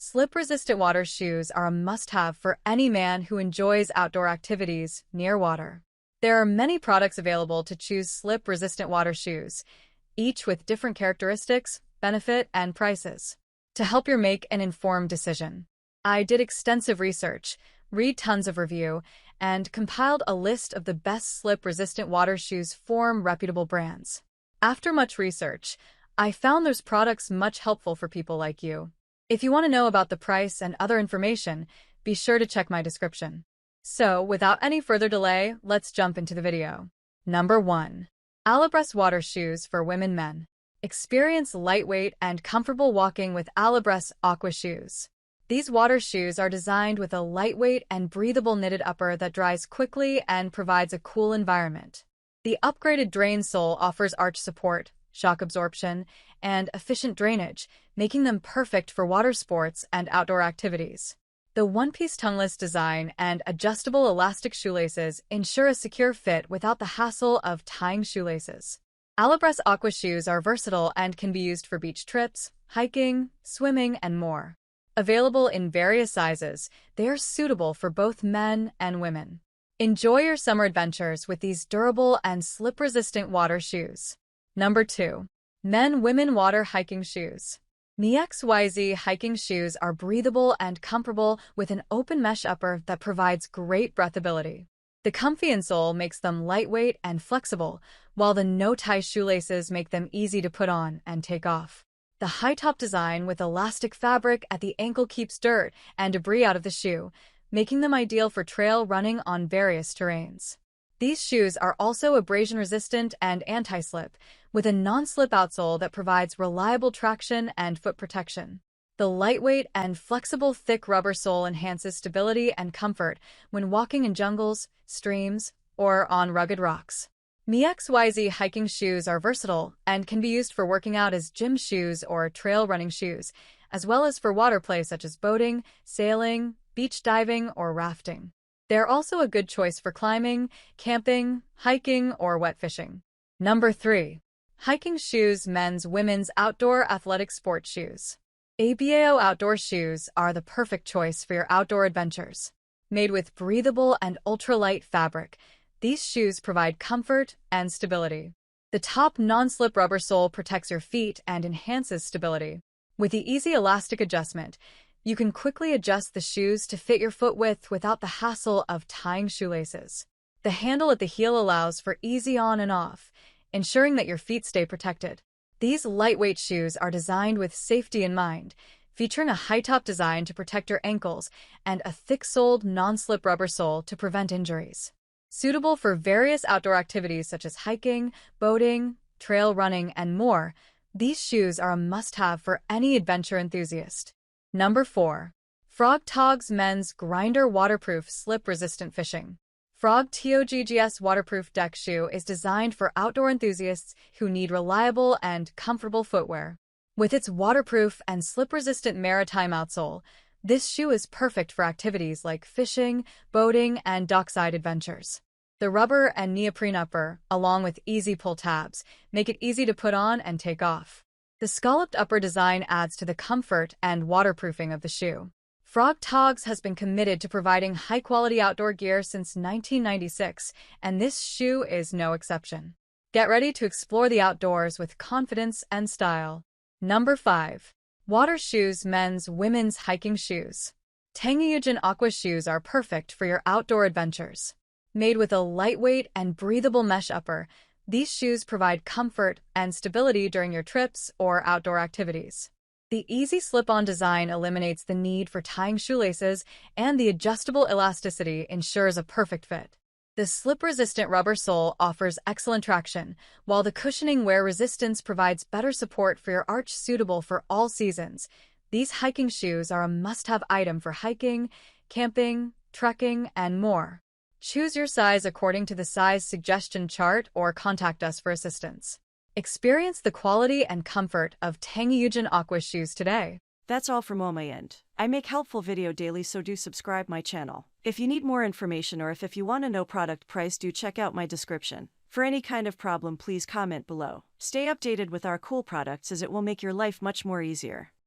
Slip-resistant water shoes are a must-have for any man who enjoys outdoor activities near water. There are many products available to choose slip-resistant water shoes, each with different characteristics, benefit, and prices. To help you make an informed decision, I did extensive research, read tons of review, and compiled a list of the best slip-resistant water shoes from reputable brands. After much research, I found those products much helpful for people like you. If you want to know about the price and other information, be sure to check my description. So, without any further delay, let's jump into the video. Number 1. Alabres Water Shoes for Women Men. Experience lightweight and comfortable walking with Alabres Aqua Shoes. These water shoes are designed with a lightweight and breathable knitted upper that dries quickly and provides a cool environment. The upgraded drain sole offers arch support, shock absorption, and efficient drainage, making them perfect for water sports and outdoor activities. The one-piece tongueless design and adjustable elastic shoelaces ensure a secure fit without the hassle of tying shoelaces. Alabres Aqua shoes are versatile and can be used for beach trips, hiking, swimming, and more. Available in various sizes, they are suitable for both men and women. Enjoy your summer adventures with these durable and slip-resistant water shoes. Number 2. Men/Women Water Hiking Shoes. MeXYZ hiking shoes are breathable and comfortable with an open mesh upper that provides great breathability. The comfy insole makes them lightweight and flexible, while the no-tie shoelaces make them easy to put on and take off. The high-top design with elastic fabric at the ankle keeps dirt and debris out of the shoe, making them ideal for trail running on various terrains. These shoes are also abrasion-resistant and anti-slip, with a non-slip outsole that provides reliable traction and foot protection. The lightweight and flexible thick rubber sole enhances stability and comfort when walking in jungles, streams, or on rugged rocks. MeXYZ hiking shoes are versatile and can be used for working out as gym shoes or trail running shoes, as well as for water play such as boating, sailing, beach diving, or rafting. They're also a good choice for climbing, camping, hiking, or wet fishing. Number 3. Hiking Shoes Men's/Women's Outdoor Athletic Sport Shoes. ABAO outdoor shoes are the perfect choice for your outdoor adventures. Made with breathable and ultralight fabric, these shoes provide comfort and stability. The top non-slip rubber sole protects your feet and enhances stability. With the easy elastic adjustment, you can quickly adjust the shoes to fit your foot width without the hassle of tying shoelaces. The handle at the heel allows for easy on and off, ensuring that your feet stay protected. These lightweight shoes are designed with safety in mind, featuring a high-top design to protect your ankles and a thick-soled non-slip rubber sole to prevent injuries. Suitable for various outdoor activities such as hiking, boating, trail running, and more, these shoes are a must-have for any adventure enthusiast. Number 4. Frog Togs Men's Grinder Waterproof Slip-Resistant Fishing. Frog TOGGS Waterproof Deck Shoe is designed for outdoor enthusiasts who need reliable and comfortable footwear. With its waterproof and slip-resistant maritime outsole, this shoe is perfect for activities like fishing, boating, and dockside adventures. The rubber and neoprene upper, along with easy pull tabs, make it easy to put on and take off. The scalloped upper design adds to the comfort and waterproofing of the shoe. Frog Togs has been committed to providing high-quality outdoor gear since 1996, and this shoe is no exception. Get ready to explore the outdoors with confidence and style. Number 5. Water Shoes Men's/Women's Hiking Shoes. Tangyugen Aqua shoes are perfect for your outdoor adventures. Made with a lightweight and breathable mesh upper, these shoes provide comfort and stability during your trips or outdoor activities. The easy slip-on design eliminates the need for tying shoelaces, and the adjustable elasticity ensures a perfect fit. The slip-resistant rubber sole offers excellent traction, while the cushioning wear resistance provides better support for your arch, suitable for all seasons. These hiking shoes are a must-have item for hiking, camping, trekking, and more. Choose your size according to the size suggestion chart or contact us for assistance. Experience the quality and comfort of Tangyugen Aqua shoes today. That's all from my end. I make helpful video daily, so do subscribe my channel. If you need more information or if you want to know product price, do check out my description. For any kind of problem, please comment below. Stay updated with our cool products as it will make your life much more easier.